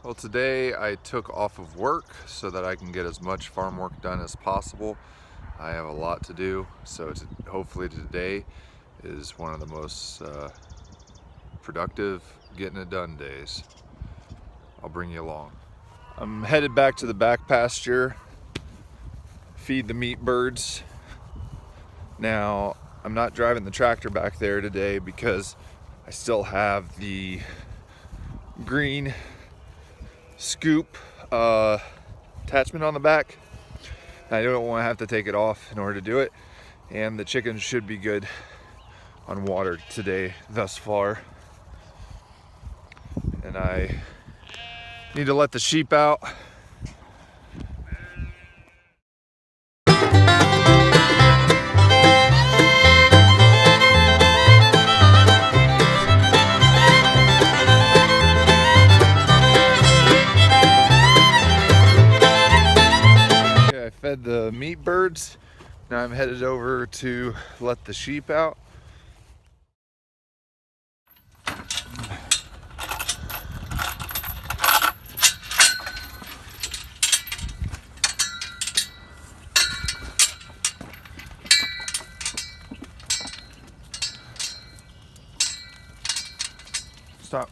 Well, today I took off of work so that I can get as much farm work done as possible. I have a lot to do, so hopefully today is one of the most productive getting it done days. I'll bring you along. I'm headed back to the back pasture, feed the meat birds. Now, I'm not driving the tractor back there today because I still have the green scoop attachment on the back. I don't want to have to take it off in order to do it, and the chickens should be good on water today thus far, and I need to let the sheep out. I fed the meat birds. Now I'm headed over to let the sheep out. Stop.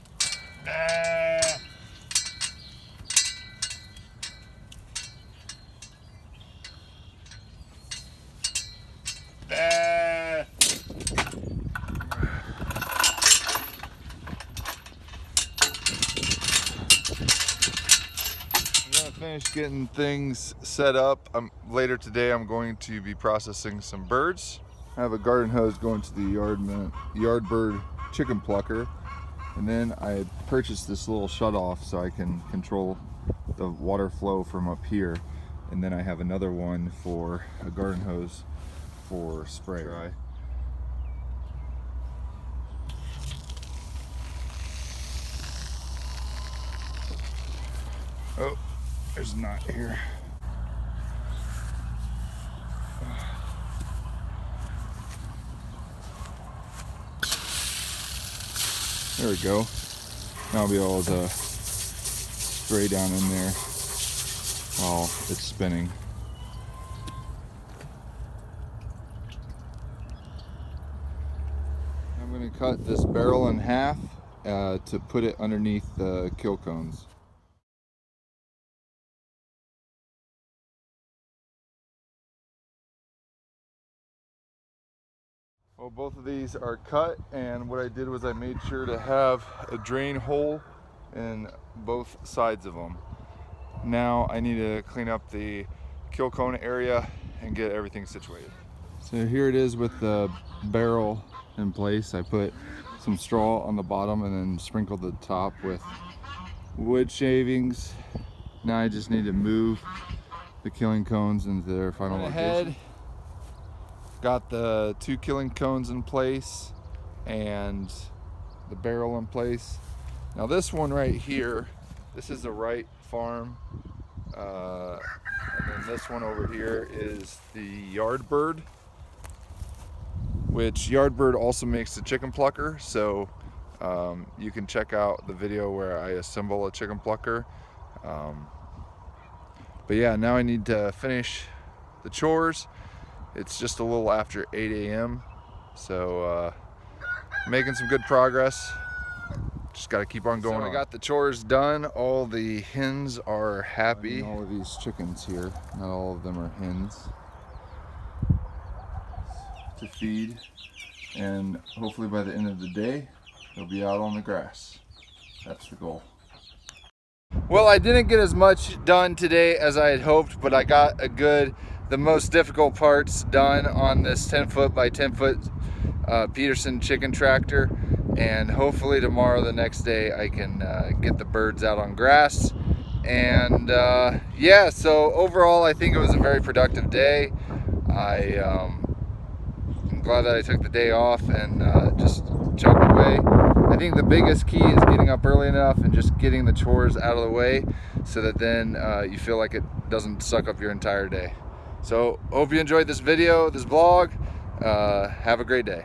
Finished getting things set up. Later today I'm going to be processing some birds. I have a garden hose going to the yard bird chicken plucker, and then I purchased this little shut-off so I can control the water flow from up here, and then I have another one for a garden hose for spray. Oh, there's a knot here. There we go. Now I'll be able to spray down in there while it's spinning. I'm going to cut this barrel in half to put it underneath the kill cones. Well, both of these are cut, and what I did was I made sure to have a drain hole in both sides of them. Now I need to clean up the kill cone area and get everything situated. So here it is with the barrel in place. I put some straw on the bottom and then sprinkled the top with wood shavings. Now I just need to move the killing cones into their final location. Got the 2 killing cones in place and the barrel in place. Now this one right here, this is the right farm, and then this one over here is the yard bird, which yard bird also makes the chicken plucker. So you can check out the video where I assemble a chicken plucker. But yeah, now I need to finish the chores. It's just a little after 8 a.m. So making some good progress. Just got to keep on going. So I got the chores done. All the hens are happy. All of these chickens here, not all of them are hens, to feed. And hopefully by the end of the day, they'll be out on the grass. That's the goal. Well, I didn't get as much done today as I had hoped, but I got the most difficult parts done on this 10-foot by 10-foot Peterson chicken tractor, and hopefully tomorrow, the next day, I can get the birds out on grass. And yeah, so overall I think it was a very productive day. I'm glad that I took the day off and just chugged away. I think the biggest key is getting up early enough and just getting the chores out of the way so that then you feel like it doesn't suck up your entire day. So hope you enjoyed this video, this vlog. Have a great day.